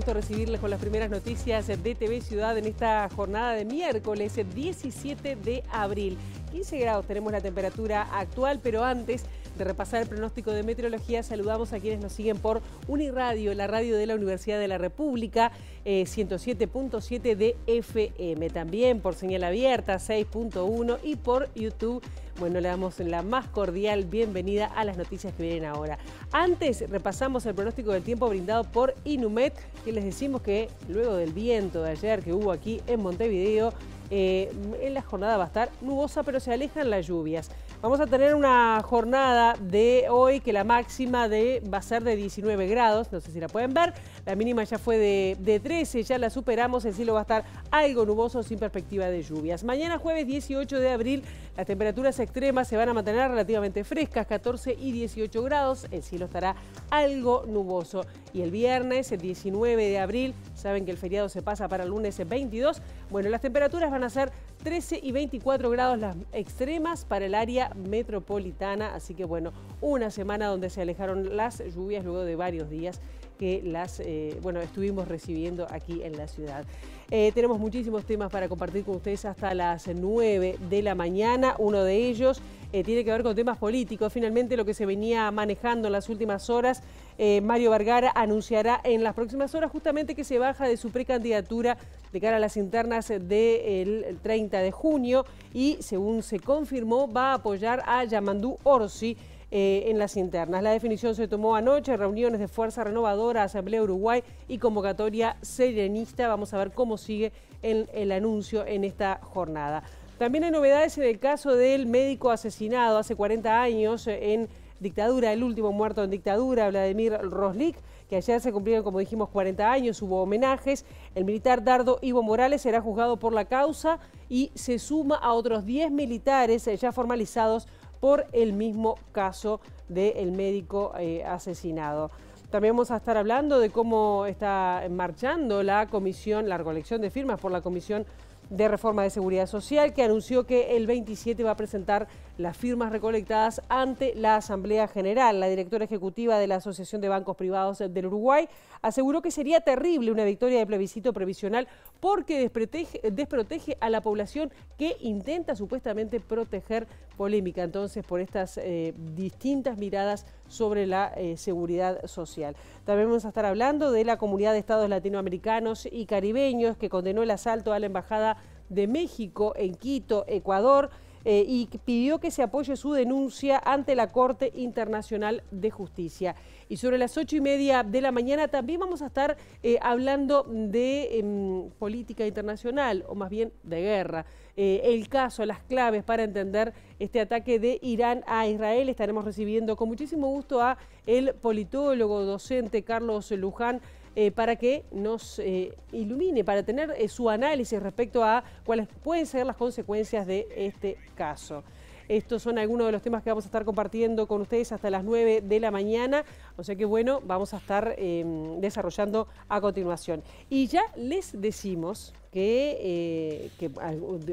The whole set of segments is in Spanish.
gusto recibirles con las primeras noticias de TV Ciudad en esta jornada de miércoles 17 de abril. 15 grados tenemos la temperatura actual, pero antes de repasar el pronóstico de meteorología, saludamos a quienes nos siguen por Uniradio, la radio de la Universidad de la República, 107.7 de FM, también por señal abierta, 6.1 y por YouTube. Bueno, le damos la más cordial bienvenida a las noticias que vienen ahora. Antes repasamos el pronóstico del tiempo brindado por Inumet, que les decimos que luego del viento de ayer que hubo aquí en Montevideo, en la jornada va a estar nubosa, pero se alejan las lluvias. Vamos a tener una jornada de hoy que la máxima va a ser de 19 grados, no sé si la pueden ver, la mínima ya fue de 13, ya la superamos, el cielo va a estar algo nuboso sin perspectiva de lluvias. Mañana jueves 18 de abril, las temperaturas extremas se van a mantener relativamente frescas, 14 y 18 grados, el cielo estará algo nuboso. Y el viernes, el 19 de abril, saben que el feriado se pasa para el lunes 22, bueno, las temperaturas van a ser 13 y 24 grados las extremas para el área metropolitana, así que bueno, una semana donde se alejaron las lluvias luego de varios días que estuvimos recibiendo aquí en la ciudad. Tenemos muchísimos temas para compartir con ustedes hasta las 9 de la mañana. Uno de ellos tiene que ver con temas políticos. Finalmente, lo que se venía manejando en las últimas horas, Mario Vergara anunciará en las próximas horas justamente que se baja de su precandidatura de cara a las internas del 30 de junio y, según se confirmó, va a apoyar a Yamandú Orsi en las internas. La definición se tomó anoche, reuniones de Fuerza Renovadora, Asamblea Uruguay y convocatoria serenista. Vamos a ver cómo sigue el anuncio en esta jornada. También hay novedades en el caso del médico asesinado hace 40 años en dictadura, el último muerto en dictadura, Vladimir Roslik, que ayer se cumplieron, como dijimos, 40 años, hubo homenajes. El militar Dardo Ivo Morales será juzgado por la causa y se suma a otros 10 militares ya formalizados por el mismo caso del médico asesinado. También vamos a estar hablando de cómo está marchando la recolección de firmas por la Comisión de Reforma de Seguridad Social, que anunció que el 27 va a presentar las firmas recolectadas ante la Asamblea General. La directora ejecutiva de la Asociación de Bancos Privados del Uruguay aseguró que sería terrible una victoria de plebiscito previsional porque desprotege a la población que intenta supuestamente proteger. Polémica entonces por estas distintas miradas sobre la seguridad social. También vamos a estar hablando de la Comunidad de Estados Latinoamericanos y Caribeños que condenó el asalto a la Embajada de México en Quito, Ecuador, y pidió que se apoye su denuncia ante la Corte Internacional de Justicia. Y sobre las 8:30 de la mañana también vamos a estar hablando de política internacional, o más bien de guerra. El caso, las claves para entender este ataque de Irán a Israel. Estaremos recibiendo con muchísimo gusto a el politólogo, docente Carlos Luján, para que nos ilumine, para tener su análisis respecto a cuáles pueden ser las consecuencias de este caso. Estos son algunos de los temas que vamos a estar compartiendo con ustedes hasta las 9 de la mañana, o sea que bueno, vamos a estar desarrollando a continuación. Y ya les decimos que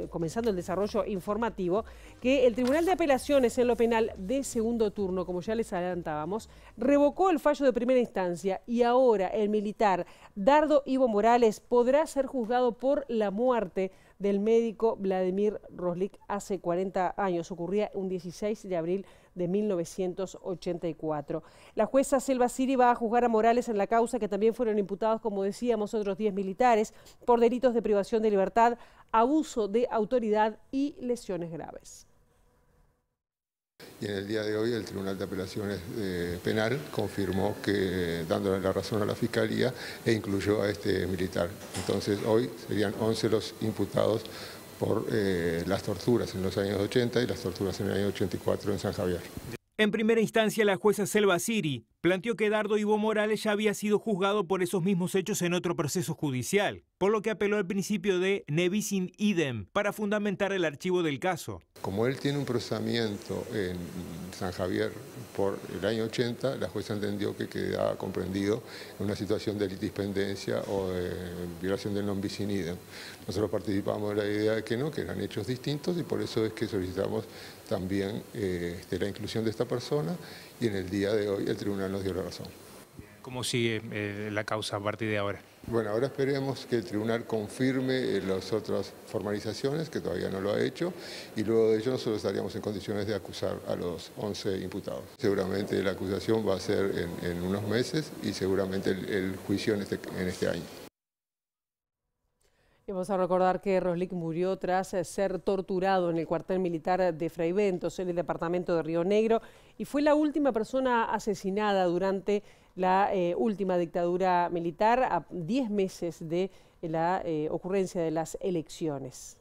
comenzando el desarrollo informativo, que el Tribunal de Apelaciones en lo penal de segundo turno, como ya les adelantábamos, revocó el fallo de primera instancia y ahora el militar Dardo Ivo Morales podrá ser juzgado por la muerte del médico Vladimir Roslik hace 40 años. Ocurría un 16 de abril de 1984. La jueza Selva Siri va a juzgar a Morales en la causa que también fueron imputados, como decíamos, otros 10 militares por delitos de privación de libertad, abuso de autoridad y lesiones graves. Y en el día de hoy el Tribunal de Apelaciones Penal confirmó que dándole la razón a la Fiscalía e incluyó a este militar. Entonces hoy serían 11 los imputados por las torturas en los años 80 y las torturas en el año 84 en San Javier. En primera instancia, la jueza Selva Siri planteó que Dardo Ivo Morales ya había sido juzgado por esos mismos hechos en otro proceso judicial, por lo que apeló al principio de ne bis in idem para fundamentar el archivo del caso. Como él tiene un procesamiento en San Javier por el año 80, la jueza entendió que quedaba comprendido en una situación de litispendencia o de violación del non bis in idem. Nosotros participamos de la idea de que no, que eran hechos distintos y por eso es que solicitamos también la inclusión de esta persona y en el día de hoy el tribunal nos dio la razón. ¿Cómo sigue la causa a partir de ahora? Bueno, ahora esperemos que el tribunal confirme las otras formalizaciones, que todavía no lo ha hecho, y luego de ello nosotros estaríamos en condiciones de acusar a los 11 imputados. Seguramente la acusación va a ser en unos meses y seguramente el juicio en este año. Y vamos a recordar que Roslik murió tras ser torturado en el cuartel militar de Fraiventos, en el departamento de Río Negro, y fue la última persona asesinada durante la última dictadura militar, a 10 meses de la ocurrencia de las elecciones.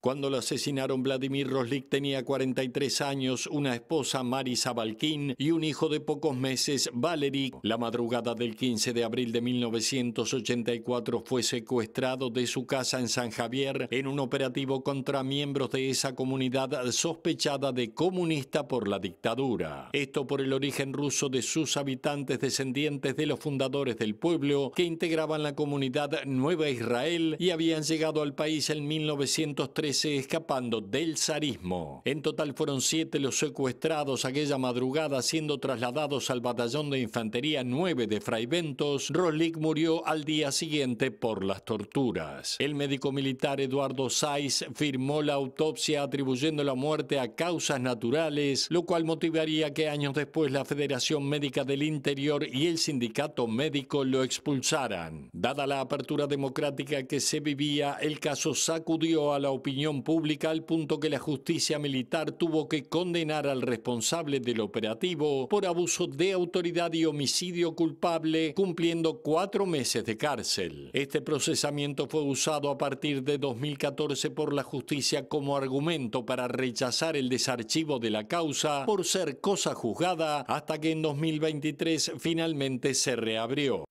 Cuando lo asesinaron, Vladimir Roslik tenía 43 años, una esposa, Marisa Balkin, y un hijo de pocos meses, Valery. La madrugada del 15 de abril de 1984 fue secuestrado de su casa en San Javier en un operativo contra miembros de esa comunidad sospechada de comunista por la dictadura. Esto por el origen ruso de sus habitantes, descendientes de los fundadores del pueblo que integraban la comunidad Nueva Israel y habían llegado al país en 1913 escapando del zarismo. En total fueron 7 los secuestrados aquella madrugada, siendo trasladados al batallón de infantería 9 de Fraiventos. Roslik murió al día siguiente por las torturas. El médico militar Eduardo Saiz firmó la autopsia atribuyendo la muerte a causas naturales, lo cual motivaría que años después la Federación Médica del Interior y el Sindicato Médico lo expulsaran. Dada la apertura democrática que se vivía, el caso sacudió a la opinión pública al punto que la justicia militar tuvo que condenar al responsable del operativo por abuso de autoridad y homicidio culpable, cumpliendo 4 meses de cárcel. Este procesamiento fue usado a partir de 2014 por la justicia como argumento para rechazar el desarchivo de la causa por ser cosa juzgada, hasta que en 2023 finalmente se reabrió.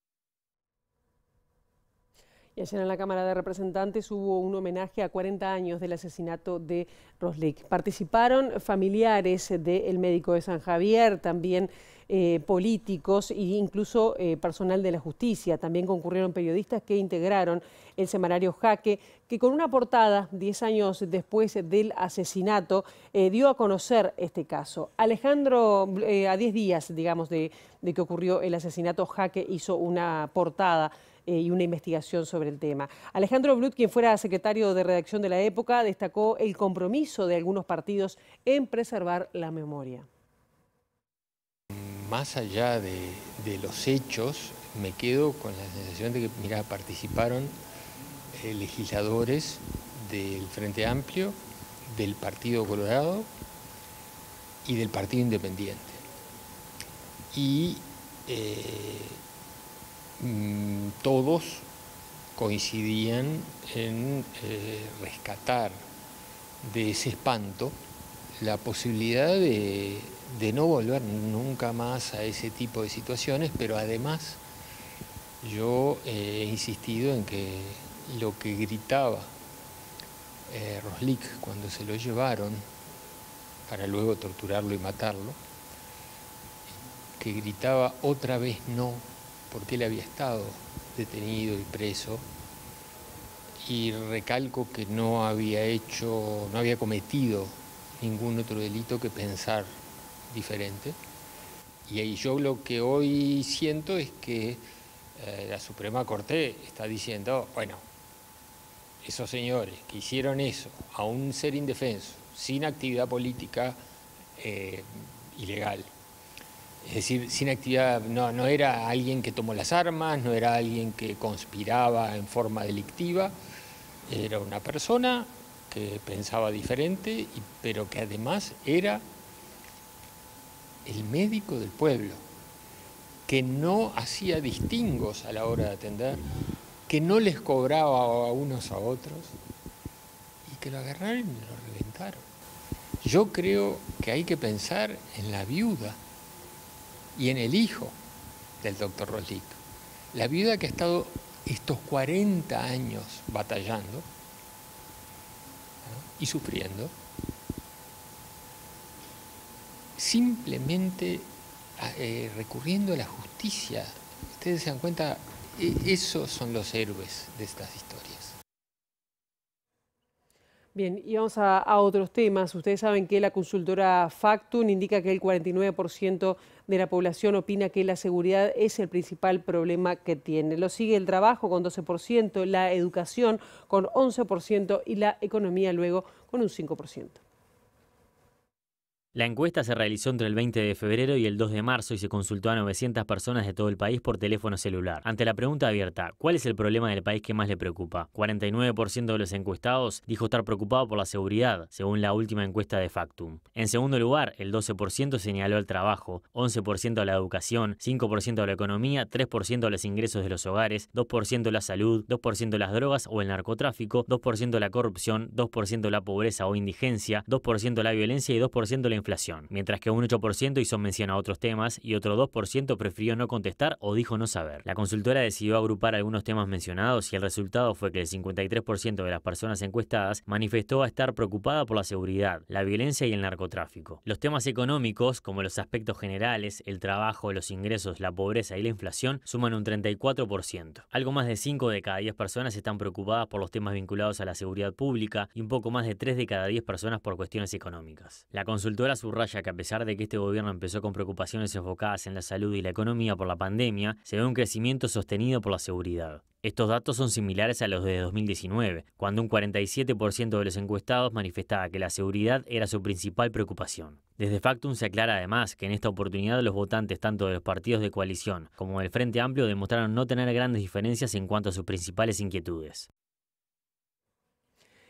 Y ayer en la Cámara de Representantes hubo un homenaje a 40 años del asesinato de Roslik. Participaron familiares del médico de San Javier, también políticos e incluso personal de la justicia. También concurrieron periodistas que integraron el semanario Jaque, que con una portada 10 años después del asesinato dio a conocer este caso. Alejandro, a 10 días, digamos, de que ocurrió el asesinato, Jaque hizo una portada y una investigación sobre el tema. Alejandro Blut, quien fuera secretario de redacción de la época, destacó el compromiso de algunos partidos en preservar la memoria. Más allá de los hechos, me quedo con la sensación de que, mira, participaron legisladores del Frente Amplio, del Partido Colorado y del Partido Independiente. Y todos coincidían en rescatar de ese espanto la posibilidad de no volver nunca más a ese tipo de situaciones, pero además yo he insistido en que lo que gritaba Roslik cuando se lo llevaron para luego torturarlo y matarlo, que gritaba otra vez no, porque él había estado detenido y preso, y recalco que no había cometido ningún otro delito que pensar diferente. Y ahí yo lo que hoy siento es que la Suprema Corte está diciendo, bueno, esos señores que hicieron eso a un ser indefenso, sin actividad política ilegal, es decir, sin actividad, no era alguien que tomó las armas, no era alguien que conspiraba en forma delictiva, era una persona que pensaba diferente, pero que además era el médico del pueblo, que no hacía distingos a la hora de atender, que no les cobraba a unos a otros, y que lo agarraron y lo reventaron. Yo creo que hay que pensar en la viuda y en el hijo del doctor Roslik. La viuda que ha estado estos 40 años batallando, ¿no?, y sufriendo, simplemente recurriendo a la justicia. Ustedes se dan cuenta, esos son los héroes de estas historias. Bien, y vamos a otros temas. Ustedes saben que la consultora Factum indica que el 49% de la población opina que la seguridad es el principal problema que tiene. Lo sigue el trabajo con 12%, la educación con 11% y la economía luego con un 5%. La encuesta se realizó entre el 20 de febrero y el 2 de marzo y se consultó a 900 personas de todo el país por teléfono celular. Ante la pregunta abierta, ¿cuál es el problema del país que más le preocupa? 49% de los encuestados dijo estar preocupado por la seguridad, según la última encuesta de Factum. En segundo lugar, el 12% señaló el trabajo, 11% a la educación, 5% a la economía, 3% a los ingresos de los hogares, 2% la salud, 2% las drogas o el narcotráfico, 2% la corrupción, 2% la pobreza o indigencia, 2% la violencia y 2% la inflación. Mientras que un 8% hizo mención a otros temas y otro 2% prefirió no contestar o dijo no saber. La consultora decidió agrupar algunos temas mencionados y el resultado fue que el 53% de las personas encuestadas manifestó estar preocupada por la seguridad, la violencia y el narcotráfico. Los temas económicos, como los aspectos generales, el trabajo, los ingresos, la pobreza y la inflación, suman un 34%. Algo más de 5 de cada 10 personas están preocupadas por los temas vinculados a la seguridad pública y un poco más de 3 de cada 10 personas por cuestiones económicas. La consultora subraya que a pesar de que este gobierno empezó con preocupaciones enfocadas en la salud y la economía por la pandemia, se ve un crecimiento sostenido por la seguridad. Estos datos son similares a los de 2019, cuando un 47% de los encuestados manifestaba que la seguridad era su principal preocupación. Desde Factum se aclara además que en esta oportunidad los votantes tanto de los partidos de coalición como del Frente Amplio demostraron no tener grandes diferencias en cuanto a sus principales inquietudes.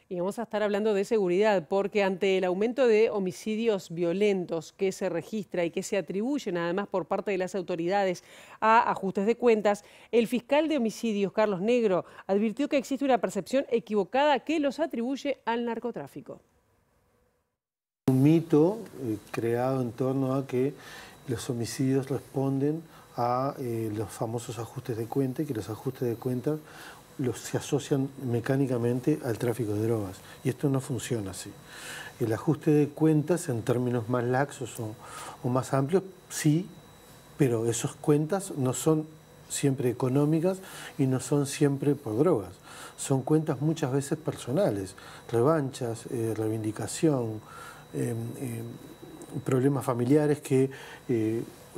Y vamos a estar hablando de seguridad porque ante el aumento de homicidios violentos que se registra y que se atribuyen además por parte de las autoridades a ajustes de cuentas, el fiscal de homicidios, Carlos Negro, advirtió que existe una percepción equivocada que los atribuye al narcotráfico. Un mito creado en torno a que los homicidios responden a los famosos ajustes de cuenta y que los ajustes de cuenta se asocian mecánicamente al tráfico de drogas. Y esto no funciona así. El ajuste de cuentas en términos más laxos o más amplios, sí, pero esas cuentas no son siempre económicas y no son siempre por drogas. Son cuentas muchas veces personales, revanchas, reivindicación, problemas familiares que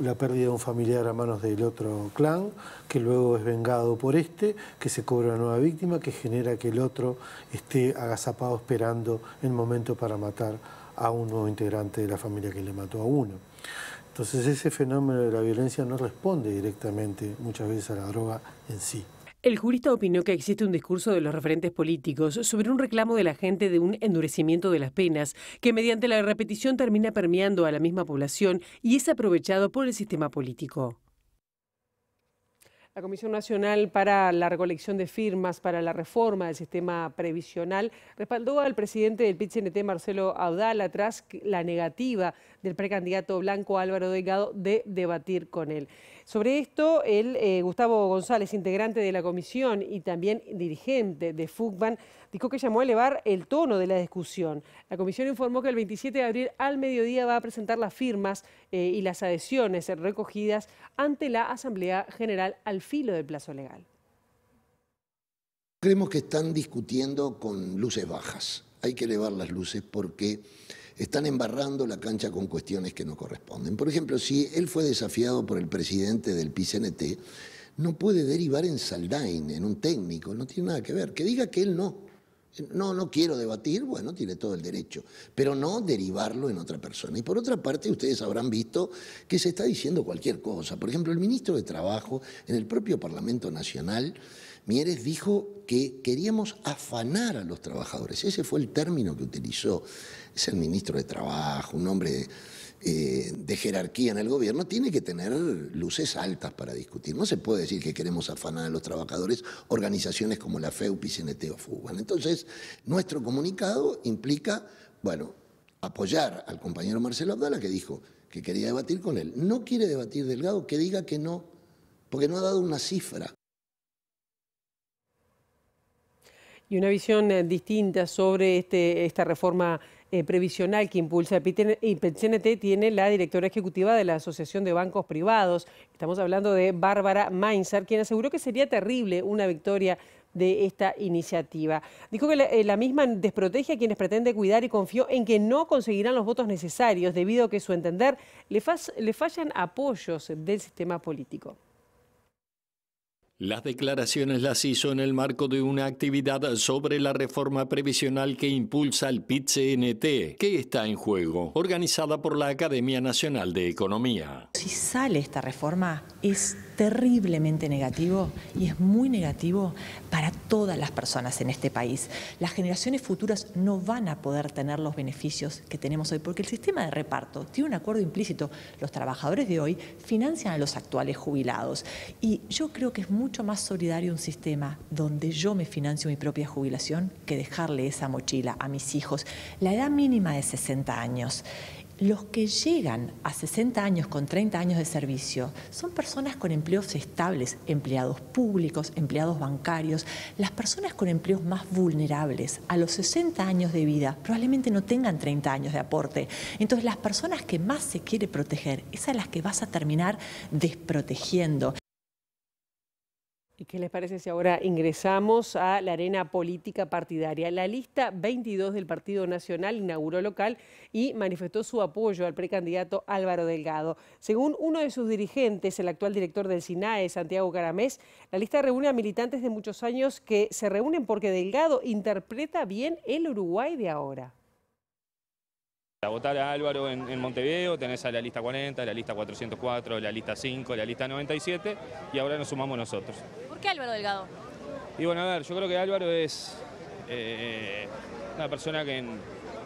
la pérdida de un familiar a manos del otro clan, que luego es vengado por que se cobra una nueva víctima, que genera que el otro esté agazapado esperando el momento para matar a un nuevo integrante de la familia que le mató a uno. Entonces ese fenómeno de la violencia no responde directamente muchas veces a la droga en sí. El jurista opinó que existe un discurso de los referentes políticos sobre un reclamo de la gente de un endurecimiento de las penas, que mediante la repetición termina permeando a la misma población y es aprovechado por el sistema político. La Comisión Nacional para la Recolección de Firmas para la Reforma del Sistema Previsional respaldó al presidente del PIT-CNT, Marcelo Abdala, tras la negativa del precandidato blanco Álvaro Delgado de debatir con él. Sobre esto, Gustavo González, integrante de la comisión y también dirigente de FUCBAN, dijo que llamó a elevar el tono de la discusión. La comisión informó que el 27 de abril al mediodía va a presentar las firmas y las adhesiones recogidas ante la Asamblea General al filo del plazo legal. Creemos que están discutiendo con luces bajas. Hay que elevar las luces porque están embarrando la cancha con cuestiones que no corresponden. Por ejemplo, si él fue desafiado por el presidente del PIT-CNT, no puede derivar en Saldain, en un técnico, no tiene nada que ver. Que diga que él no quiero debatir, bueno, tiene todo el derecho, pero no derivarlo en otra persona. Y por otra parte, ustedes habrán visto que se está diciendo cualquier cosa. Por ejemplo, el ministro de Trabajo, en el propio Parlamento Nacional, Mieres dijo que queríamos afanar a los trabajadores. Ese fue el término que utilizó. Es el ministro de Trabajo, un hombre de jerarquía en el gobierno, tiene que tener luces altas para discutir. No se puede decir que queremos afanar a los trabajadores, organizaciones como la FEU, PIT-CNT o FUCBAN. Entonces, nuestro comunicado implica, bueno, apoyar al compañero Marcelo Abdala, que dijo que quería debatir con él. No quiere debatir Delgado, que diga que no, porque no ha dado una cifra. Y una visión distinta sobre esta reforma previsional que impulsa el PIT-CNT tiene la directora ejecutiva de la Asociación de Bancos Privados. Estamos hablando de Bárbara Mainzar, quien aseguró que sería terrible una victoria de esta iniciativa. Dijo que la misma desprotege a quienes pretende cuidar y confió en que no conseguirán los votos necesarios debido a que, a su entender, le fallan apoyos del sistema político. Las declaraciones las hizo en el marco de una actividad sobre la reforma previsional que impulsa el PIT-CNT, que está en juego, organizada por la Academia Nacional de Economía. Si sale esta reforma, es terriblemente negativo y es muy negativo para todas las personas en este país. Las generaciones futuras no van a poder tener los beneficios que tenemos hoy, porque el sistema de reparto tiene un acuerdo implícito. Los trabajadores de hoy financian a los actuales jubilados. Y yo creo que es mucho más solidario un sistema donde yo me financio mi propia jubilación que dejarle esa mochila a mis hijos. La edad mínima de 60 años. Los que llegan a 60 años con 30 años de servicio son personas con empleos estables, empleados públicos, empleados bancarios. Las personas con empleos más vulnerables a los 60 años de vida probablemente no tengan 30 años de aporte. Entonces las personas que más se quiere proteger, es a las que vas a terminar desprotegiendo. ¿Y qué les parece si ahora ingresamos a la arena política partidaria? La lista 22 del Partido Nacional inauguró local y manifestó su apoyo al precandidato Álvaro Delgado. Según uno de sus dirigentes, el actual director del SINAE, Santiago Caramés, la lista reúne a militantes de muchos años que se reúnen porque Delgado interpreta bien el Uruguay de ahora. A votar a Álvaro en Montevideo tenés a la lista 40, la lista 404, la lista 5, la lista 97 y ahora nos sumamos nosotros. ¿Por qué Álvaro Delgado? Y bueno, a ver, yo creo que Álvaro es una persona que,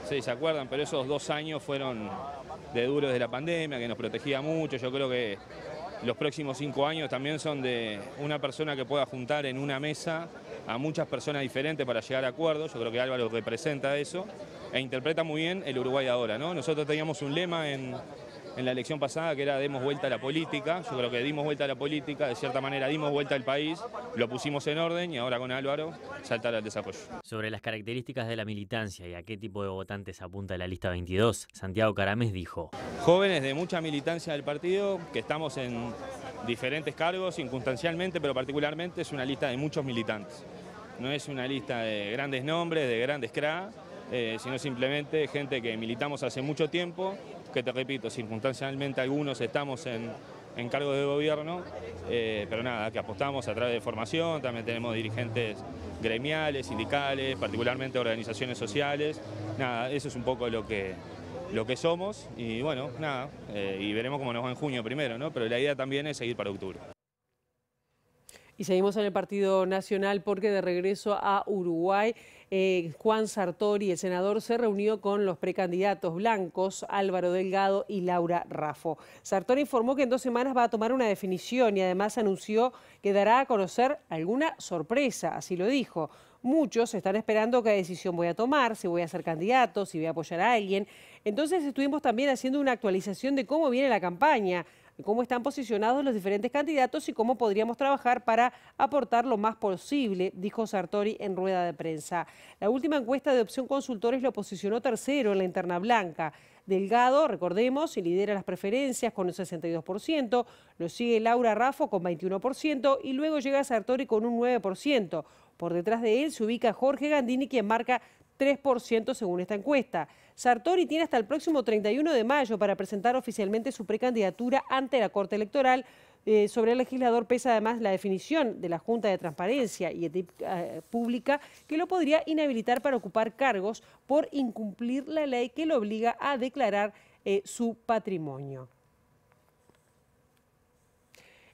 sí, se acuerdan, pero esos 2 años fueron de duros de la pandemia, que nos protegía mucho. Yo creo que los próximos 5 años también son de una persona que pueda juntar en una mesa a muchas personas diferentes para llegar a acuerdos. Yo creo que Álvaro representa eso e interpreta muy bien el Uruguay ahora, ¿no? Nosotros teníamos un lema en la elección pasada que era demos vuelta a la política. Yo creo que dimos vuelta a la política, de cierta manera dimos vuelta al país, lo pusimos en orden y ahora con Álvaro saltar al desarrollo. Sobre las características de la militancia y a qué tipo de votantes apunta la lista 22, Santiago Caramés dijo: jóvenes de mucha militancia del partido, que estamos en diferentes cargos, circunstancialmente, pero particularmente es una lista de muchos militantes. No es una lista de grandes nombres, de grandes CRA, sino simplemente gente que militamos hace mucho tiempo, que te repito, circunstancialmente algunos estamos en cargos de gobierno, pero nada, que apostamos a través de formación, también tenemos dirigentes gremiales, sindicales, particularmente organizaciones sociales. Nada, eso es un poco lo que somos y bueno, nada, y veremos cómo nos va en junio primero, ¿no? Pero la idea también es seguir para octubre. Y seguimos en el Partido Nacional porque de regreso a Uruguay, Juan Sartori, el senador, se reunió con los precandidatos blancos Álvaro Delgado y Laura Raffo. Sartori informó que en 2 semanas va a tomar una definición y además anunció que dará a conocer alguna sorpresa, así lo dijo. Muchos están esperando qué decisión voy a tomar, si voy a ser candidato, si voy a apoyar a alguien. Entonces estuvimos también haciendo una actualización de cómo viene la campaña, cómo están posicionados los diferentes candidatos y cómo podríamos trabajar para aportar lo más posible, dijo Sartori en rueda de prensa. La última encuesta de Opción Consultores lo posicionó tercero en la interna blanca. Delgado, recordemos, lidera las preferencias con un 62%, lo sigue Laura Raffo con 21% y luego llega Sartori con un 9%. Por detrás de él se ubica Jorge Gandini, quien marca 3% según esta encuesta. Sartori tiene hasta el próximo 31 de mayo para presentar oficialmente su precandidatura ante la Corte Electoral. Sobre el legislador pesa además la definición de la Junta de Transparencia y Ética Pública, que lo podría inhabilitar para ocupar cargos por incumplir la ley que lo obliga a declarar su patrimonio.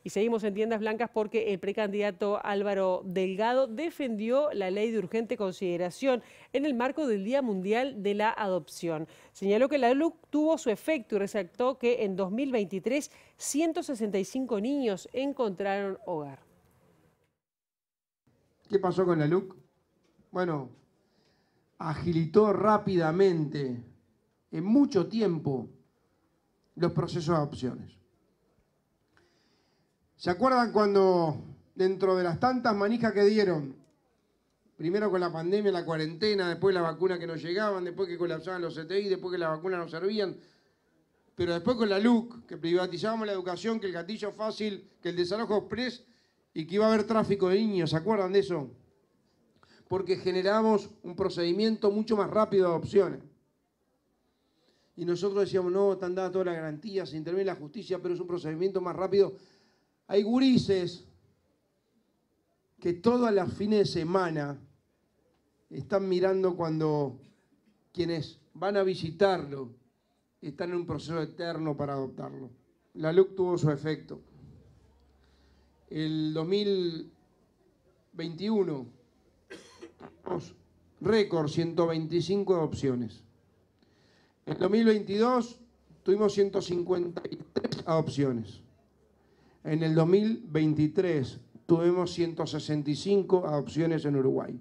Y seguimos en Tiendas Blancas porque el precandidato Álvaro Delgado defendió la ley de urgente consideración en el marco del Día Mundial de la Adopción. Señaló que la LUC tuvo su efecto y resaltó que en 2023 165 niños encontraron hogar. ¿Qué pasó con la LUC? Bueno, agilitó rápidamente, en mucho tiempo, los procesos de adopciones. ¿Se acuerdan cuando dentro de las tantas manijas que dieron, primero con la pandemia, la cuarentena, después la vacuna que no llegaban, después que colapsaban los CTI, después que las vacunas no servían, pero después con la LUC, que privatizábamos la educación, que el gatillo fácil, que el desalojo express y que iba a haber tráfico de niños, ¿se acuerdan de eso? porque generamos un procedimiento mucho más rápido de adopciones. Y nosotros decíamos, no, están dadas todas las garantías, se interviene la justicia, pero es un procedimiento más rápido. Hay gurises que todos los fines de semana están mirando cuando quienes van a visitarlo están en un proceso eterno para adoptarlo. La LUC tuvo su efecto. El 2021, récord, 125 adopciones. En 2022 tuvimos 153 adopciones. En el 2023 tuvimos 165 adopciones en Uruguay.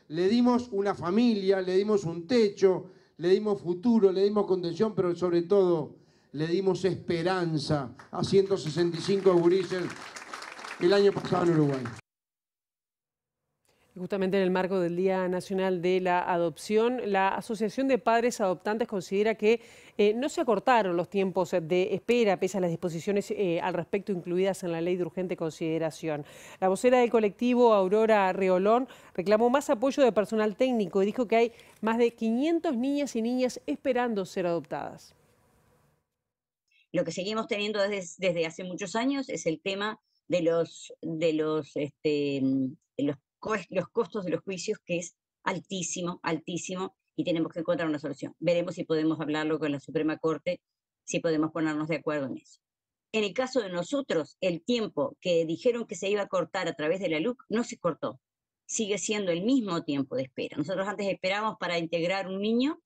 Le dimos una familia, le dimos un techo, le dimos futuro, le dimos contención, pero sobre todo le dimos esperanza a 165 gurises el año pasado en Uruguay. Justamente en el marco del Día Nacional de la Adopción, la Asociación de Padres Adoptantes considera que no se acortaron los tiempos de espera pese a las disposiciones al respecto incluidas en la Ley de Urgente Consideración. La vocera del colectivo, Aurora Reolón, reclamó más apoyo de personal técnico y dijo que hay más de 500 niñas y niñas esperando ser adoptadas. Lo que seguimos teniendo desde hace muchos años es el tema de los costos de los juicios, que es altísimo, altísimo, y tenemos que encontrar una solución. Veremos si podemos hablarlo con la Suprema Corte, si podemos ponernos de acuerdo en eso. En el caso de nosotros, el tiempo que dijeron que se iba a cortar a través de la LUC no se cortó. Sigue siendo el mismo tiempo de espera. Nosotros antes esperábamos para integrar un niño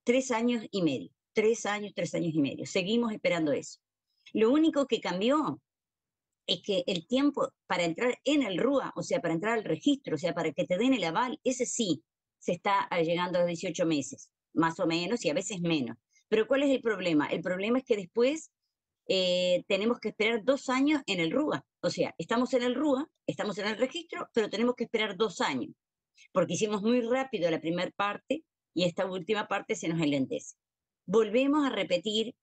3 años y medio. 3 años y medio. Seguimos esperando eso. Lo único que cambió es que el tiempo para entrar en el RUA, o sea, para entrar al registro, o sea, para que te den el aval, ese sí se está llegando a los 18 meses, más o menos, y a veces menos. Pero ¿cuál es el problema? El problema es que después tenemos que esperar 2 años en el RUA. O sea, estamos en el RUA, estamos en el registro, pero tenemos que esperar 2 años, porque hicimos muy rápido la primera parte y esta última parte se nos enlentece. Volvemos a repetir,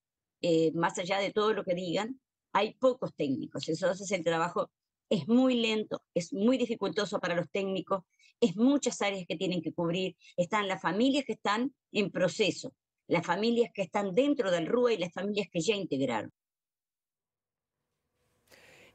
más allá de todo lo que digan, hay pocos técnicos, entonces el trabajo es muy lento, es muy dificultoso para los técnicos, es muchas áreas que tienen que cubrir, están las familias que están en proceso, las familias que están dentro del RUA y las familias que ya integraron.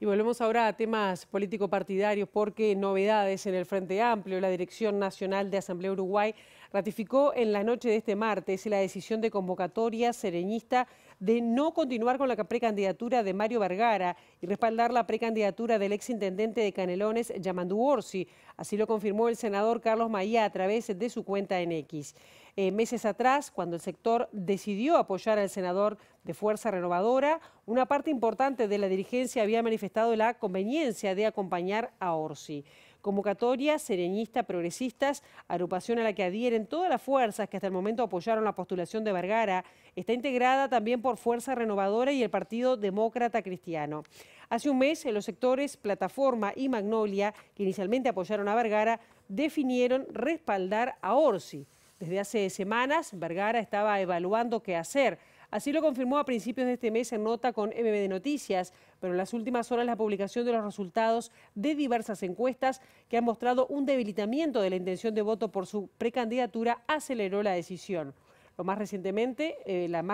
Y volvemos ahora a temas político-partidarios porque novedades en el Frente Amplio. La Dirección Nacional de Asamblea Uruguay ratificó en la noche de este martes la decisión de convocatoria sereñista de no continuar con la precandidatura de Mario Vergara y respaldar la precandidatura del exintendente de Canelones, Yamandu Orsi. Así lo confirmó el senador Carlos Maía a través de su cuenta en X. Meses atrás, cuando el sector decidió apoyar al senador de Fuerza Renovadora, una parte importante de la dirigencia había manifestado la conveniencia de acompañar a Orsi. Convocatoria sereñista progresistas, agrupación a la que adhieren todas las fuerzas que hasta el momento apoyaron la postulación de Vergara, está integrada también por Fuerza Renovadora y el Partido Demócrata Cristiano. Hace un mes, los sectores Plataforma y Magnolia, que inicialmente apoyaron a Vergara, definieron respaldar a Orsi. Desde hace semanas, Vergara estaba evaluando qué hacer. Así lo confirmó a principios de este mes en nota con MBD Noticias, pero en las últimas horas la publicación de los resultados de diversas encuestas que han mostrado un debilitamiento de la intención de voto por su precandidatura aceleró la decisión. La más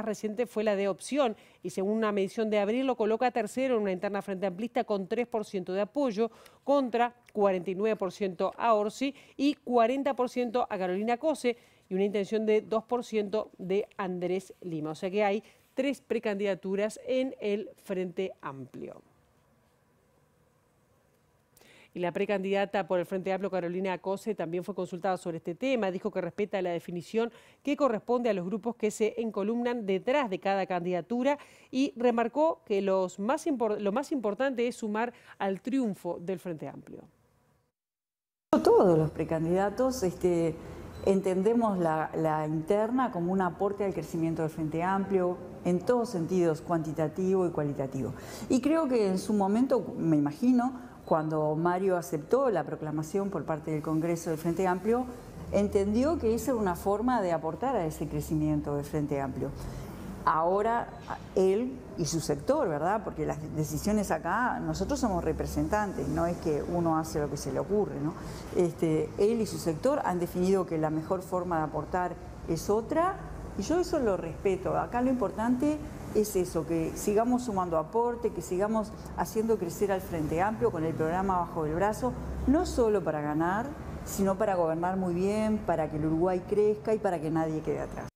reciente fue la de Opción y según una medición de abril lo coloca tercero en una interna frente amplista con 3% de apoyo contra 49% a Orsi y 40% a Carolina Cose y una intención de 2% de Andrés Lima. O sea que hay 3 precandidaturas en el Frente Amplio. Y la precandidata por el Frente Amplio, Carolina Cose, también fue consultada sobre este tema. Dijo que respeta la definición que corresponde a los grupos que se encolumnan detrás de cada candidatura y remarcó que lo más importante es sumar al triunfo del Frente Amplio. Todos los precandidatos entendemos la interna como un aporte al crecimiento del Frente Amplio en todos sentidos, cuantitativo y cualitativo. Y creo que en su momento, me imagino, cuando Mario aceptó la proclamación por parte del Congreso del Frente Amplio, entendió que esa era una forma de aportar a ese crecimiento del Frente Amplio. Ahora él y su sector, ¿verdad? Porque las decisiones acá, nosotros somos representantes, no es que uno hace lo que se le ocurre, ¿no? Él y su sector han definido que la mejor forma de aportar es otra, y yo eso lo respeto. Acá lo importante es eso, que sigamos sumando aporte, que sigamos haciendo crecer al Frente Amplio con el programa bajo el brazo, no solo para ganar, sino para gobernar muy bien, para que el Uruguay crezca y para que nadie quede atrás.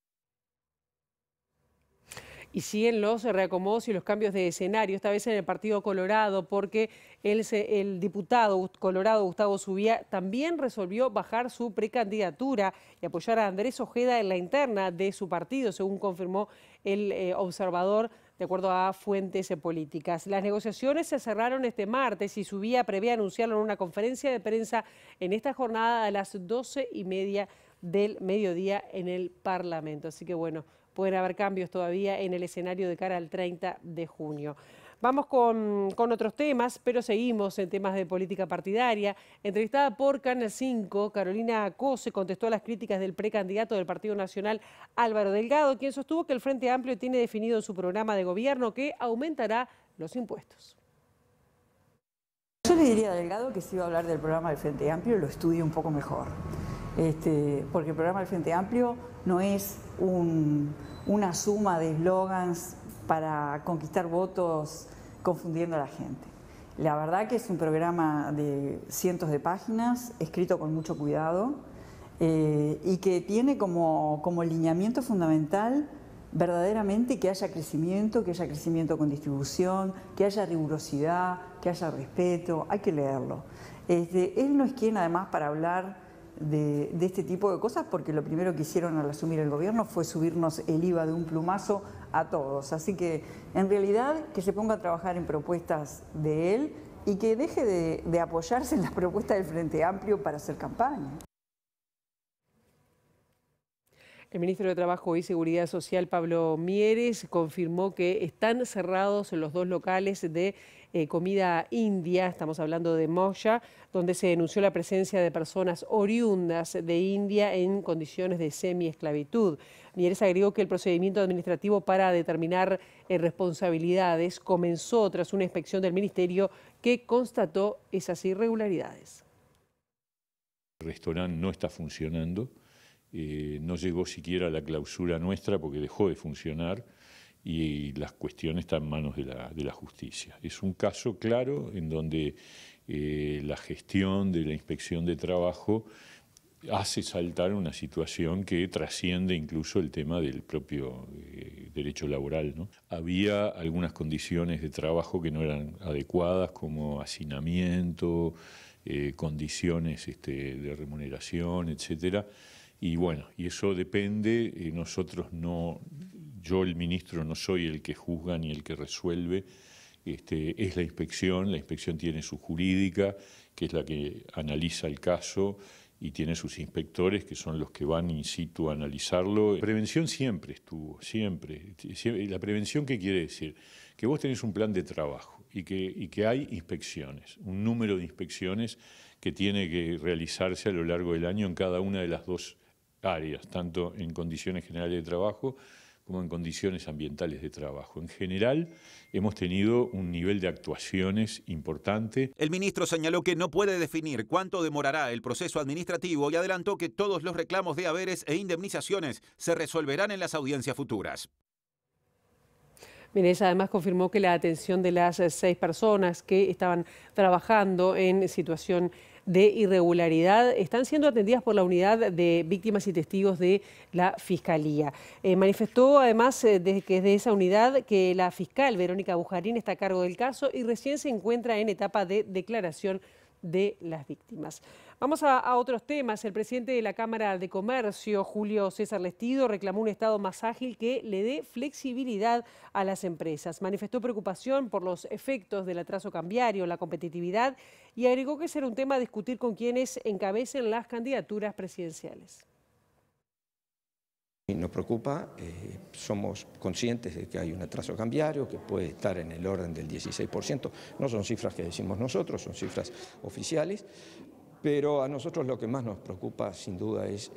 Y siguen los reacomodos y los cambios de escenario, esta vez en el Partido Colorado, porque el diputado colorado Gustavo Zubia también resolvió bajar su precandidatura y apoyar a Andrés Ojeda en la interna de su partido, según confirmó el observador, de acuerdo a fuentes políticas. Las negociaciones se cerraron este martes y Zubia prevé anunciarlo en una conferencia de prensa en esta jornada a las 12:30 del mediodía en el Parlamento. Así que bueno, pueden haber cambios todavía en el escenario de cara al 30 de junio. Vamos con otros temas, pero seguimos en temas de política partidaria. Entrevistada por Canal 5, Carolina Cose contestó a las críticas del precandidato del Partido Nacional, Álvaro Delgado, quien sostuvo que el Frente Amplio tiene definido en su programa de gobierno que aumentará los impuestos. Yo le diría a Delgado que si iba a hablar del programa del Frente Amplio, lo estudie un poco mejor. Porque el programa del Frente Amplio no es una suma de eslogans para conquistar votos confundiendo a la gente. La verdad que es un programa de cientos de páginas, escrito con mucho cuidado, y que tiene como lineamiento fundamental verdaderamente que haya crecimiento con distribución, que haya rigurosidad, que haya respeto. Hay que leerlo. Él no es quien además para hablar de este tipo de cosas, porque lo primero que hicieron al asumir el gobierno fue subirnos el IVA de un plumazo a todos. Así que, en realidad, que se ponga a trabajar en propuestas de él y que deje de apoyarse en las propuestas del Frente Amplio para hacer campaña. El ministro de Trabajo y Seguridad Social, Pablo Mieres, confirmó que están cerrados los dos locales de comida india, estamos hablando de Moya, donde se denunció la presencia de personas oriundas de India en condiciones de semi-esclavitud. Mieres agregó que el procedimiento administrativo para determinar responsabilidades comenzó tras una inspección del ministerio que constató esas irregularidades. El restaurante no está funcionando. No llegó siquiera a la clausura nuestra porque dejó de funcionar y las cuestiones están en manos de la justicia. Es un caso claro en donde la gestión de la inspección de trabajo hace saltar una situación que trasciende incluso el tema del propio derecho laboral, ¿no? Había algunas condiciones de trabajo que no eran adecuadas, como hacinamiento, condiciones de remuneración, etcétera. Y bueno, y eso depende, nosotros no, yo el ministro no soy el que juzga ni el que resuelve, es la inspección tiene su jurídica, que es la que analiza el caso, y tiene sus inspectores, que son los que van in situ a analizarlo. Prevención siempre estuvo, siempre. ¿La prevención qué quiere decir? Que vos tenés un plan de trabajo y que hay inspecciones, un número de inspecciones que tiene que realizarse a lo largo del año en cada una de las dos áreas, tanto en condiciones generales de trabajo como en condiciones ambientales de trabajo. En general, hemos tenido un nivel de actuaciones importante. El ministro señaló que no puede definir cuánto demorará el proceso administrativo y adelantó que todos los reclamos de haberes e indemnizaciones se resolverán en las audiencias futuras. Mires además confirmó que la atención de las 6 personas que estaban trabajando en situación de irregularidad están siendo atendidas por la Unidad de Víctimas y Testigos de la Fiscalía. Manifestó además que desde esa unidad que la fiscal Verónica Bujarín está a cargo del caso y recién se encuentra en etapa de declaración de las víctimas. Vamos a otros temas. El presidente de la Cámara de Comercio, Julio César Lestido, reclamó un Estado más ágil que le dé flexibilidad a las empresas. Manifestó preocupación por los efectos del atraso cambiario, la competitividad y agregó que será un tema a discutir con quienes encabecen las candidaturas presidenciales. Nos preocupa, somos conscientes de que hay un atraso cambiario que puede estar en el orden del 16%. No son cifras que decimos nosotros, son cifras oficiales. Pero a nosotros lo que más nos preocupa, sin duda, es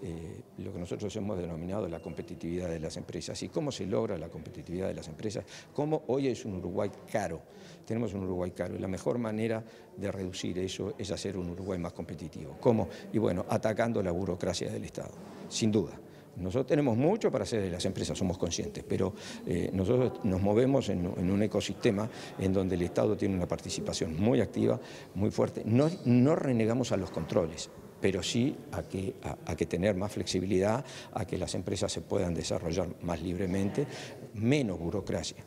lo que nosotros hemos denominado la competitividad de las empresas. ¿Y cómo se logra la competitividad de las empresas? Cómo hoy es un Uruguay caro. Tenemos un Uruguay caro y la mejor manera de reducir eso es hacer un Uruguay más competitivo. ¿Cómo? Y bueno, atacando la burocracia del Estado, sin duda. Nosotros tenemos mucho para hacer de las empresas, somos conscientes, pero nosotros nos movemos en un ecosistema en donde el Estado tiene una participación muy activa, muy fuerte. No renegamos a los controles, pero sí a que tener más flexibilidad, a que las empresas se puedan desarrollar más libremente, menos burocracia.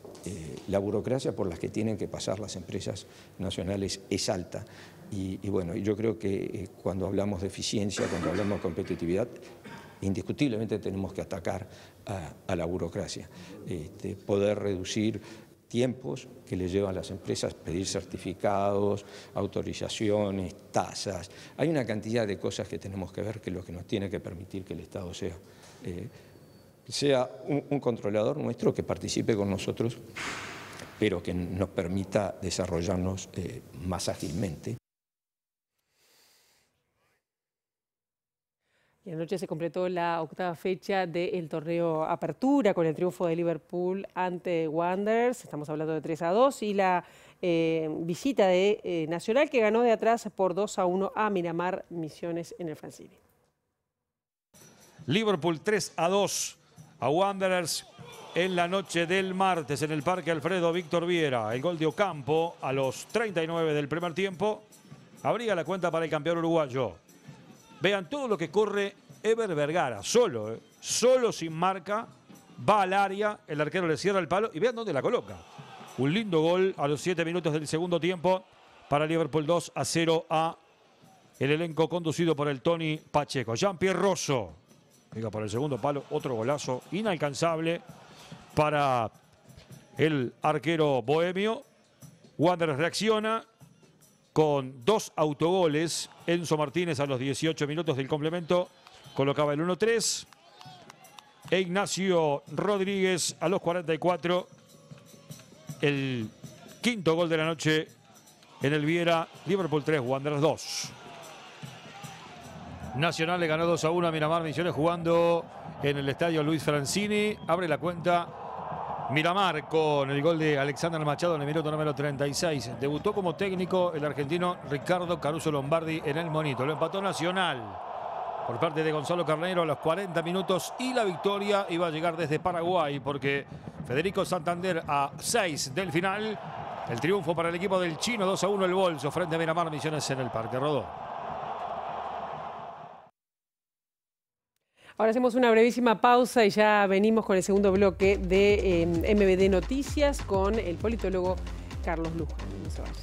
La burocracia por la que tienen que pasar las empresas nacionales es alta. Y bueno, yo creo que cuando hablamos de eficiencia, cuando hablamos de competitividad, indiscutiblemente tenemos que atacar a la burocracia, poder reducir tiempos que le llevan a las empresas pedir certificados, autorizaciones, tasas. Hay una cantidad de cosas que tenemos que ver que es lo que nos tiene que permitir que el Estado sea un controlador nuestro que participe con nosotros, pero que nos permita desarrollarnos más ágilmente. Y anoche se completó la 8ª fecha del torneo Apertura con el triunfo de Liverpool ante Wanderers. Estamos hablando de 3-2 y la visita de Nacional que ganó de atrás por 2-1 a Miramar Misiones en el Francini. Liverpool 3-2 a Wanderers en la noche del martes en el Parque Alfredo Víctor Viera. El gol de Ocampo a los 39 del primer tiempo abría la cuenta para el campeón uruguayo. Vean todo lo que corre Ever Vergara, solo sin marca, va al área, el arquero le cierra el palo y vean dónde la coloca. Un lindo gol a los 7 minutos del segundo tiempo para Liverpool 2-0 a el elenco conducido por el Tony Pacheco. Jean-Pierre Rosso, venga por el segundo palo, otro golazo inalcanzable para el arquero bohemio. Wanderers reacciona con 2 autogoles. Enzo Martínez a los 18 minutos del complemento colocaba el 1-3. E Ignacio Rodríguez a los 44. El quinto gol de la noche en el Viera. Liverpool 3, Wanderers 2. Nacional le ganó 2-1 a Miramar Misiones jugando en el estadio Luis Francini. Abre la cuenta Miramar con el gol de Alexander Machado en el minuto número 36. Debutó como técnico el argentino Ricardo Caruso Lombardi en el Monito. Lo empató Nacional por parte de Gonzalo Carneiro a los 40 minutos y la victoria iba a llegar desde Paraguay porque Federico Santander a 6 del final. El triunfo para el equipo del chino, 2-1 el Bolso frente a Miramar Misiones en el Parque Rodó. Ahora hacemos una brevísima pausa y ya venimos con el segundo bloque de MBD Noticias con el politólogo Carlos Luján. No se vayan.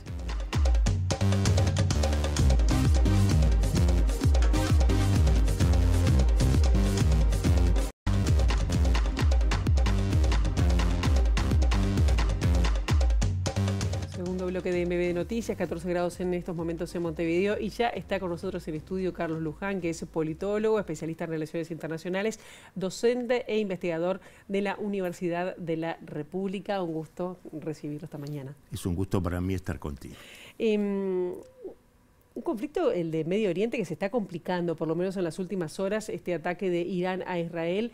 Bloque de MBD Noticias, 14 grados en estos momentos en Montevideo y ya está con nosotros en el estudio Carlos Luján, que es politólogo, especialista en relaciones internacionales, docente e investigador de la Universidad de la República. Un gusto recibirlo esta mañana. Es un gusto para mí estar contigo. Un conflicto, el de Medio Oriente, que se está complicando, por lo menos en las últimas horas, este ataque de Irán a Israel.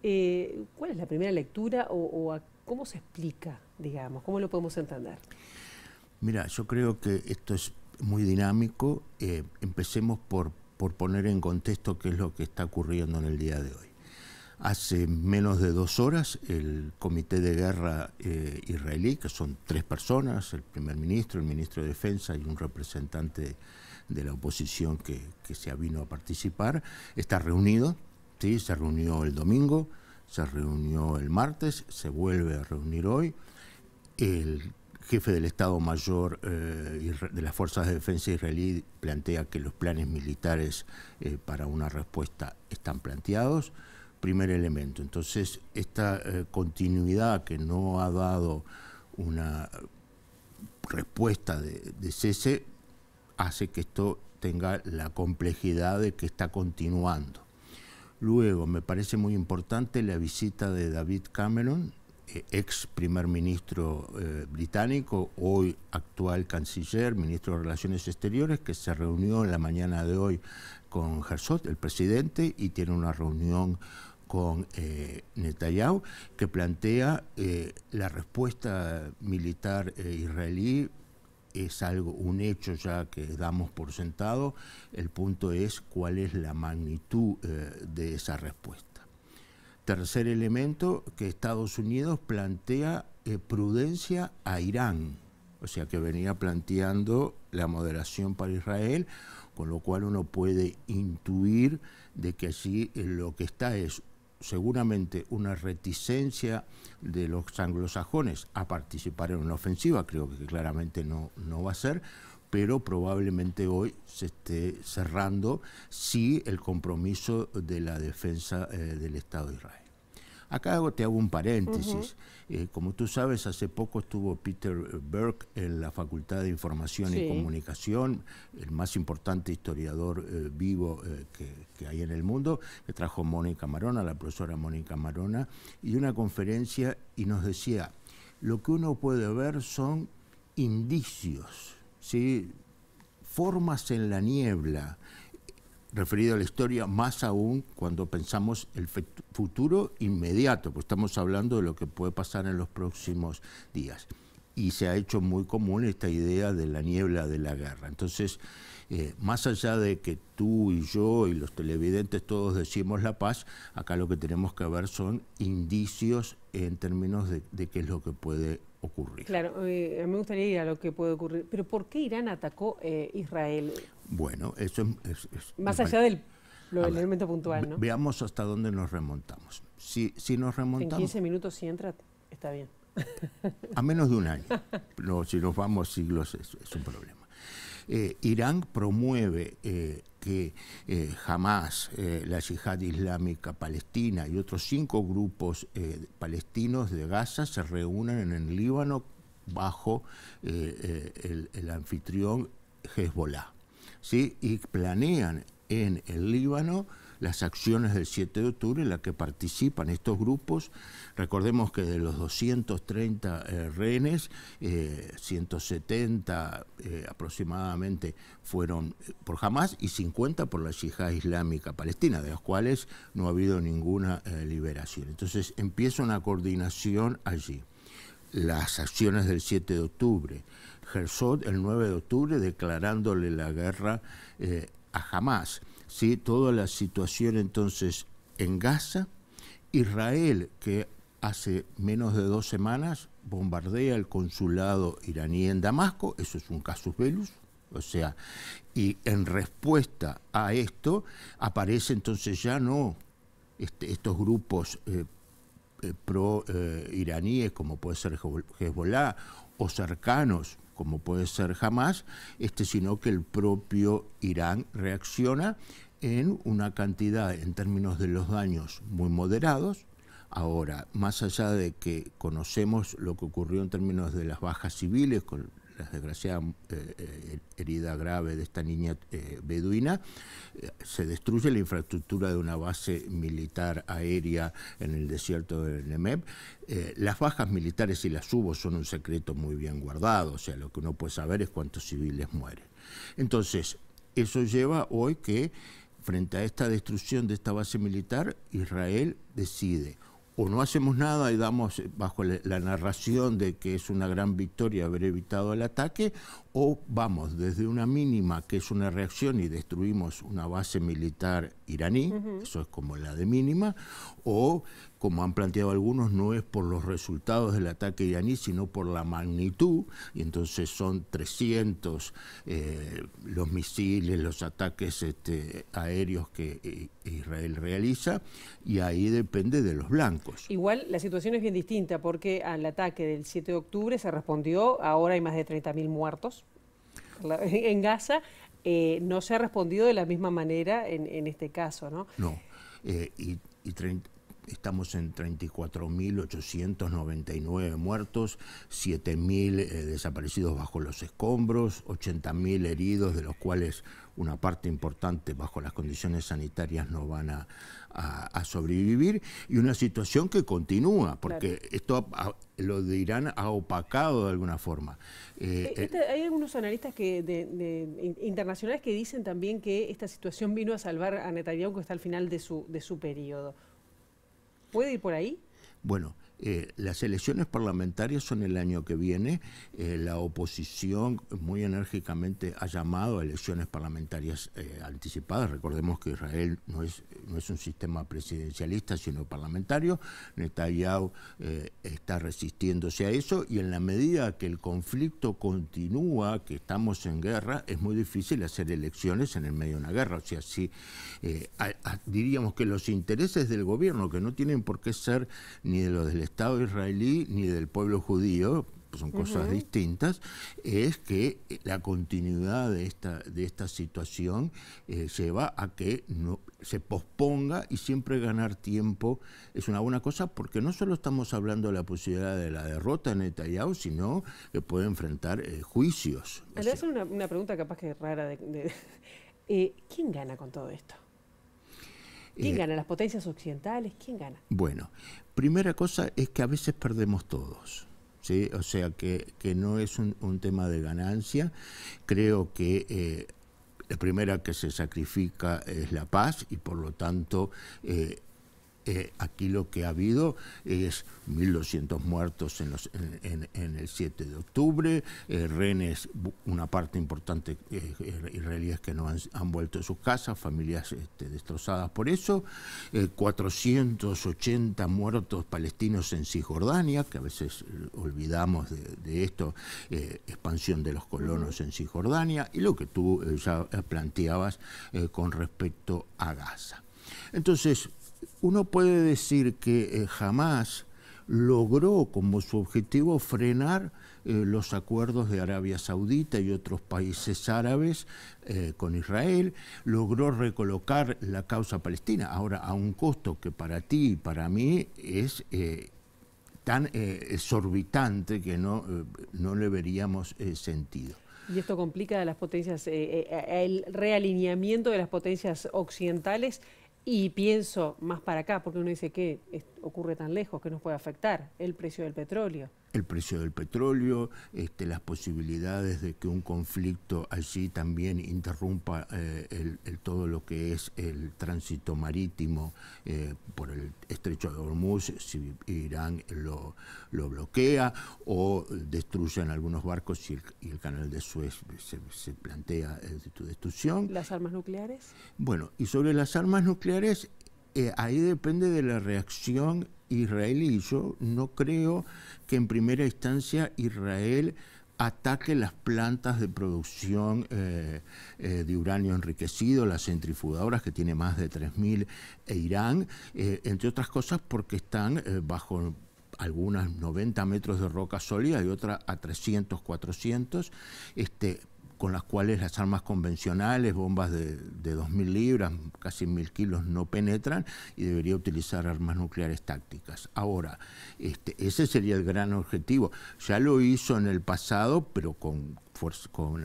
¿Cuál es la primera lectura o cómo se explica, digamos? ¿Cómo lo podemos entender? Mira, yo creo que esto es muy dinámico. Empecemos por poner en contexto qué es lo que está ocurriendo en el día de hoy. Hace menos de 2 horas, el Comité de Guerra israelí, que son 3 personas, el primer ministro, el ministro de Defensa y un representante de la oposición que se avino a participar, está reunido. ¿Sí? Se reunió el domingo, se reunió el martes, se vuelve a reunir hoy. El jefe del Estado Mayor de las Fuerzas de Defensa israelí plantea que los planes militares para una respuesta están planteados. Primer elemento. Entonces, esta continuidad que no ha dado una respuesta de cese hace que esto tenga la complejidad de que está continuando. Luego, me parece muy importante la visita de David Cameron ex primer ministro británico, hoy actual canciller, ministro de Relaciones Exteriores, que se reunió en la mañana de hoy con Herzog, el presidente, y tiene una reunión con Netanyahu, que plantea la respuesta militar israelí. Es un hecho ya que damos por sentado. El punto es cuál es la magnitud de esa respuesta. Tercer elemento, que Estados Unidos plantea prudencia a Irán, o sea que venía planteando la moderación para Israel, con lo cual uno puede intuir de que allí lo que está es seguramente una reticencia de los anglosajones a participar en una ofensiva, creo que claramente no va a ser, pero probablemente hoy se esté cerrando sí el compromiso de la defensa del Estado de Israel. Acá te hago un paréntesis. Como tú sabes, hace poco estuvo Peter Burke en la Facultad de Información y Comunicación, el más importante historiador vivo que hay en el mundo, que trajo Mónica Marona, la profesora Mónica Marona, y una conferencia, y nos decía, lo que uno puede ver son indicios, ¿sí? Formas en la niebla, referido a la historia, más aún cuando pensamos el futuro inmediato, pues estamos hablando de lo que puede pasar en los próximos días. Y se ha hecho muy común esta idea de la niebla de la guerra. Entonces, más allá de que tú y yo y los televidentes todos decimos la paz, acá lo que tenemos que ver son indicios en términos de qué es lo que puede ocurrir. Claro, me gustaría ir a lo que puede ocurrir, pero ¿por qué Irán atacó Israel? Bueno, eso es más allá del elemento puntual, ¿no? Veamos hasta dónde nos remontamos. Si nos remontamos... En 15 minutos si entra, está bien. A menos de un año. No, si nos vamos siglos es un problema. Irán promueve que Hamas, la Yihad Islámica Palestina y otros 5 grupos palestinos de Gaza se reúnan en el Líbano bajo el anfitrión Hezbollah, ¿sí? Y planean en el Líbano las acciones del 7 de octubre en las que participan estos grupos. Recordemos que de los 230 rehenes, 170 aproximadamente fueron por Hamas y 50 por la Yihad Islámica Palestina, de las cuales no ha habido ninguna liberación. Entonces empieza una coordinación allí. Las acciones del 7 de octubre. Herzog el 9 de octubre declarándole la guerra a Hamas. ¿Sí? Toda la situación entonces en Gaza, Israel, que hace menos de 2 semanas bombardea el consulado iraní en Damasco, eso es un casus bellus, o sea, y en respuesta a esto aparece entonces ya no estos grupos pro-iraníes como puede ser Hezbollah o cercanos como puede ser Hamas, sino que el propio Irán reacciona en una cantidad, en términos de los daños, muy moderados. Ahora, más allá de que conocemos lo que ocurrió en términos de las bajas civiles, con la desgraciada herida grave de esta niña beduina, se destruye la infraestructura de una base militar aérea en el desierto del Negev. Las bajas militares y las hubo son un secreto muy bien guardado, o sea, lo que uno puede saber es cuántos civiles mueren. Entonces, eso lleva hoy que, frente a esta destrucción de esta base militar, Israel decide o no hacemos nada y damos bajo la narración de que es una gran victoria haber evitado el ataque, o vamos desde una mínima, que es una reacción y destruimos una base militar iraní, eso es como la de mínima, o como han planteado algunos, no es por los resultados del ataque iraní, sino por la magnitud, y entonces son 300 los misiles, los ataques aéreos que Israel realiza, y ahí depende de los blancos. Igual la situación es bien distinta, porque al ataque del 7 de octubre se respondió, ahora hay más de 30.000 muertos en Gaza, no se ha respondido de la misma manera en este caso, ¿no? No, y estamos en 34.899 muertos, 7.000 desaparecidos bajo los escombros, 80.000 heridos, de los cuales una parte importante bajo las condiciones sanitarias no van a sobrevivir, y una situación que continúa, porque claro, esto lo de Irán ha opacado de alguna forma. Hay algunos analistas internacionales que dicen también que esta situación vino a salvar a Netanyahu, que está al final de su periodo. ¿Puede ir por ahí? Bueno, las elecciones parlamentarias son el año que viene. La oposición muy enérgicamente ha llamado a elecciones parlamentarias anticipadas. Recordemos que Israel no es un sistema presidencialista, sino parlamentario. Netanyahu está resistiéndose a eso, y en la medida que el conflicto continúa, que estamos en guerra, es muy difícil hacer elecciones en el medio de una guerra. O sea, si diríamos que los intereses del gobierno, que no tienen por qué ser ni de los del Estado israelí ni del pueblo judío, son cosas distintas, es que la continuidad de esta situación lleva a que no se posponga, y siempre ganar tiempo es una buena cosa, porque no solo estamos hablando de la posibilidad de la derrota de Netanyahu, sino que puede enfrentar juicios. Le voy a hacer una pregunta capaz que es rara. ¿Quién gana con todo esto? ¿Quién gana? ¿Las potencias occidentales? ¿Quién gana? Bueno, primera cosa es que a veces perdemos todos, ¿sí? O sea que no es un tema de ganancia. Creo que la primera que se sacrifica es la paz, y por lo tanto aquí lo que ha habido es 1.200 muertos en el 7 de octubre, rehenes, una parte importante israelíes que no han vuelto a sus casas, familias destrozadas por eso, 480 muertos palestinos en Cisjordania, que a veces olvidamos de esto, expansión de los colonos en Cisjordania, y lo que tú ya planteabas con respecto a Gaza. Entonces, uno puede decir que Hamás logró como su objetivo frenar los acuerdos de Arabia Saudita y otros países árabes con Israel, logró recolocar la causa palestina, ahora a un costo que para ti y para mí es tan exorbitante que no le veríamos sentido. Y esto complica a las potencias, el realineamiento de las potencias occidentales. Y pienso más para acá, porque uno dice que ocurre tan lejos, que nos puede afectar el precio del petróleo. El precio del petróleo, las posibilidades de que un conflicto allí también interrumpa todo lo que es el tránsito marítimo por el estrecho de Hormuz, si Irán lo bloquea o destruyen algunos barcos y el canal de Suez se plantea su destrucción. ¿Las armas nucleares? Bueno, y sobre las armas nucleares, ahí depende de la reacción israelí. Yo no creo que en primera instancia Israel ataque las plantas de producción de uranio enriquecido, las centrifugadoras, que tiene más de 3.000, Irán, entre otras cosas porque están bajo algunas 90 metros de roca sólida y otras a 300, 400, con las cuales las armas convencionales, bombas de 2.000 libras, casi 1.000 kilos, no penetran, y debería utilizar armas nucleares tácticas. Ahora, ese sería el gran objetivo. Ya lo hizo en el pasado, pero con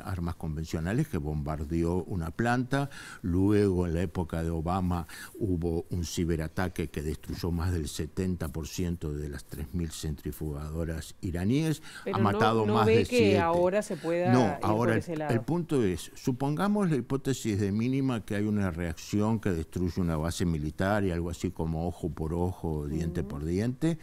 armas convencionales, que bombardeó una planta. Luego, en la época de Obama, hubo un ciberataque que destruyó más del 70% de las 3.000 centrifugadoras iraníes. Pero ha matado más de 7. Que ahora se pueda ir ahora por ese lado. El punto es, supongamos la hipótesis de mínima que hay una reacción que destruye una base militar y algo así como ojo por ojo, diente por diente.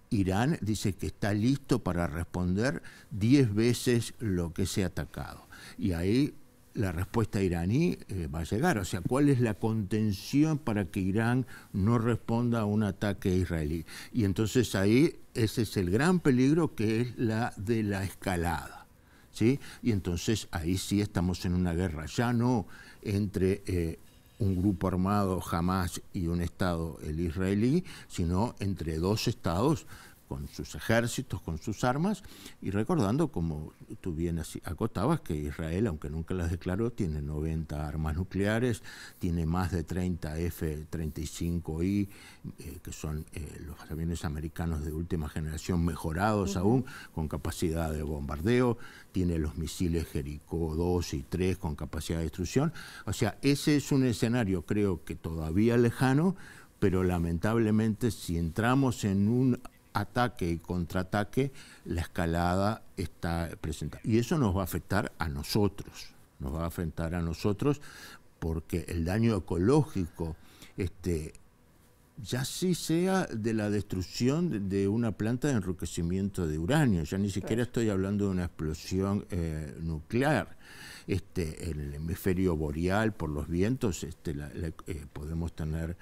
Irán dice que está listo para responder 10 veces lo que se ha atacado. Y ahí la respuesta iraní va a llegar. O sea, ¿cuál es la contención para que Irán no responda a un ataque israelí? Y entonces ahí ese es el gran peligro, que es la de la escalada, ¿sí? Y entonces ahí sí estamos en una guerra, ya no entre un grupo armado, Hamás, y un Estado, el israelí, sino entre dos estados con sus ejércitos, con sus armas, y recordando, como tú bien acotabas, que Israel, aunque nunca las declaró, tiene 90 armas nucleares, tiene más de 30 F-35I, que son los aviones americanos de última generación mejorados aún, con capacidad de bombardeo, tiene los misiles Jericó 2 y 3 con capacidad de destrucción. O sea, ese es un escenario, creo que todavía lejano, pero lamentablemente si entramos en un ataque y contraataque, la escalada está presente. Y eso nos va a afectar a nosotros, porque el daño ecológico, ya sí sea de la destrucción de una planta de enriquecimiento de uranio, ya ni siquiera estoy hablando de una explosión nuclear. En el hemisferio boreal, por los vientos, podemos tener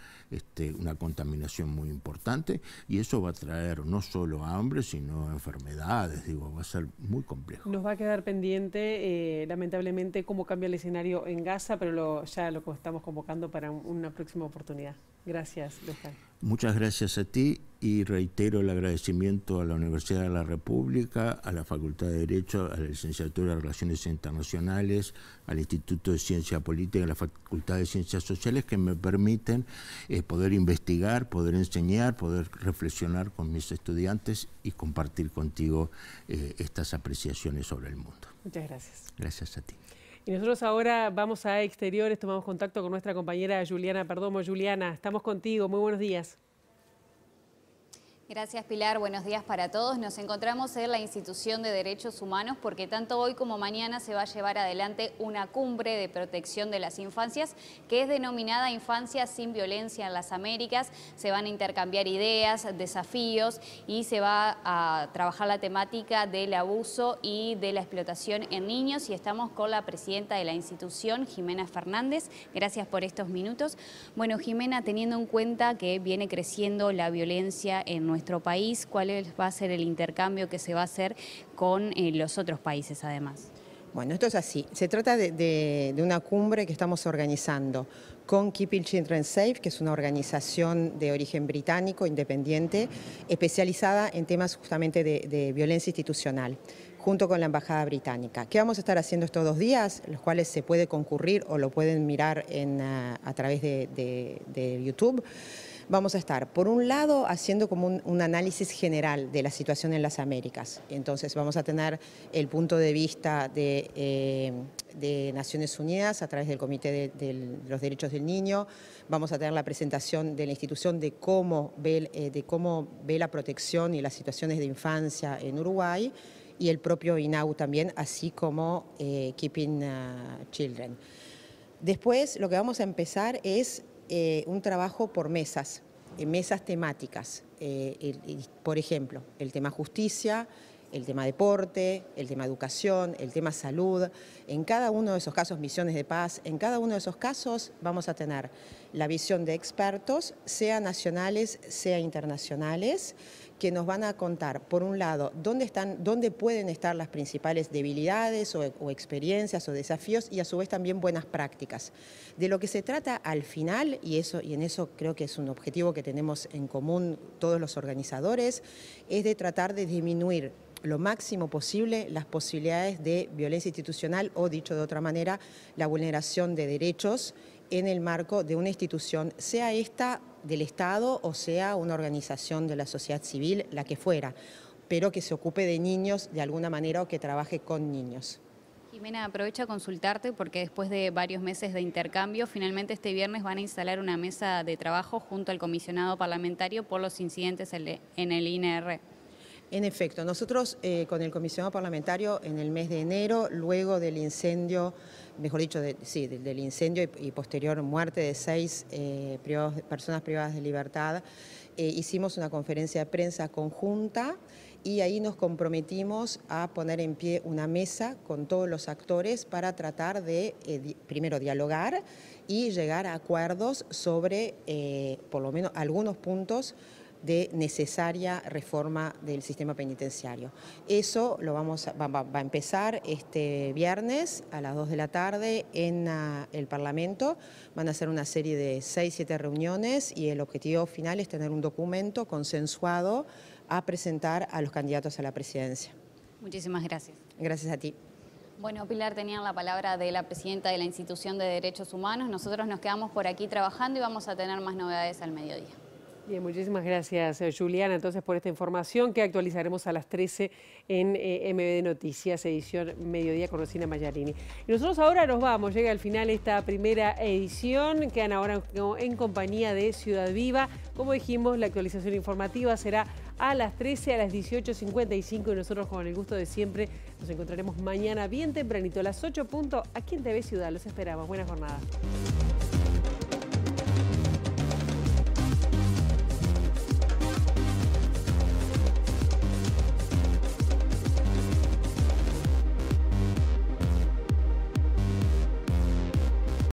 una contaminación muy importante, y eso va a traer no solo hambre, sino enfermedades. Va a ser muy complejo. Nos va a quedar pendiente, lamentablemente, cómo cambia el escenario en Gaza, pero ya lo estamos convocando para una próxima oportunidad. Gracias, Luján. Muchas gracias a ti, y reitero el agradecimiento a la Universidad de la República, a la Facultad de Derecho, a la Licenciatura de Relaciones Internacionales, al Instituto de Ciencia Política y a la Facultad de Ciencias Sociales, que me permiten poder investigar, poder enseñar, poder reflexionar con mis estudiantes y compartir contigo estas apreciaciones sobre el mundo. Muchas gracias. Gracias a ti. Y nosotros ahora vamos a Exteriores, tomamos contacto con nuestra compañera Juliana Perdomo. Juliana, estamos contigo, muy buenos días. Gracias, Pilar. Buenos días para todos. Nos encontramos en la Institución de Derechos Humanos porque tanto hoy como mañana se va a llevar adelante una cumbre de protección de las infancias que es denominada Infancia sin Violencia en las Américas. Se van a intercambiar ideas, desafíos y se va a trabajar la temática del abuso y de la explotación en niños. Y estamos con la presidenta de la institución, Jimena Fernández. Gracias por estos minutos. Bueno, Jimena, teniendo en cuenta que viene creciendo la violencia en nuestro país, ¿cuál va a ser el intercambio que se va a hacer con los otros países además? Bueno, esto es así. Se trata de una cumbre que estamos organizando con Keeping Children Safe, que es una organización de origen británico, independiente, especializada en temas justamente de violencia institucional, junto con la Embajada Británica. ¿Qué vamos a estar haciendo estos 2 días? Los cuales se puede concurrir o lo pueden mirar a través de YouTube. Vamos a estar, por un lado, haciendo como un análisis general de la situación en las Américas. Entonces vamos a tener el punto de vista de Naciones Unidas a través del Comité de los Derechos del Niño. Vamos a tener la presentación de la institución de cómo ve la protección y las situaciones de infancia en Uruguay, y el propio INAU también, así como Keeping Children. Después lo que vamos a empezar es un trabajo por mesas temáticas. Por ejemplo, el tema justicia, el tema deporte, el tema educación, el tema salud. En cada uno de esos casos, misiones de paz, en cada uno de esos casos vamos a tener la visión de expertos, sea nacionales, sea internacionales, que nos van a contar, por un lado, dónde pueden estar las principales debilidades o experiencias o desafíos, y a su vez también buenas prácticas. De lo que se trata al final, y en eso creo que es un objetivo que tenemos en común todos los organizadores, es de tratar de disminuir lo máximo posible las posibilidades de violencia institucional o, dicho de otra manera, la vulneración de derechos en el marco de una institución, sea esta del Estado o sea una organización de la sociedad civil, la que fuera, pero que se ocupe de niños de alguna manera o que trabaje con niños. Jimena, aprovecho a consultarte porque después de varios meses de intercambio, finalmente este viernes van a instalar una mesa de trabajo junto al comisionado parlamentario por los incidentes en el INR. En efecto, nosotros con el comisionado parlamentario en el mes de enero, luego del incendio, mejor dicho, del incendio y posterior muerte de 6 personas privadas de libertad, hicimos una conferencia de prensa conjunta y ahí nos comprometimos a poner en pie una mesa con todos los actores para tratar de, primero, dialogar y llegar a acuerdos sobre, por lo menos, algunos puntos de necesaria reforma del sistema penitenciario. Eso lo va a empezar este viernes a las 2 de la tarde en el Parlamento. Van a ser una serie de 6-7 reuniones y el objetivo final es tener un documento consensuado a presentar a los candidatos a la presidencia. Muchísimas gracias. Gracias a ti. Bueno, Pilar, tenían la palabra de la presidenta de la Institución de Derechos Humanos. Nosotros nos quedamos por aquí trabajando y vamos a tener más novedades al mediodía. Bien, muchísimas gracias, Juliana, entonces por esta información que actualizaremos a las 13 en MBD Noticias, edición Mediodía con Rosina Mallarini. Y nosotros ahora nos vamos, llega al final esta primera edición, quedan ahora en compañía de Ciudad Viva. Como dijimos, la actualización informativa será a las 13, a las 18:55 y nosotros con el gusto de siempre nos encontraremos mañana bien tempranito a las 8 aquí en TV Ciudad. Los esperamos. Buena jornada.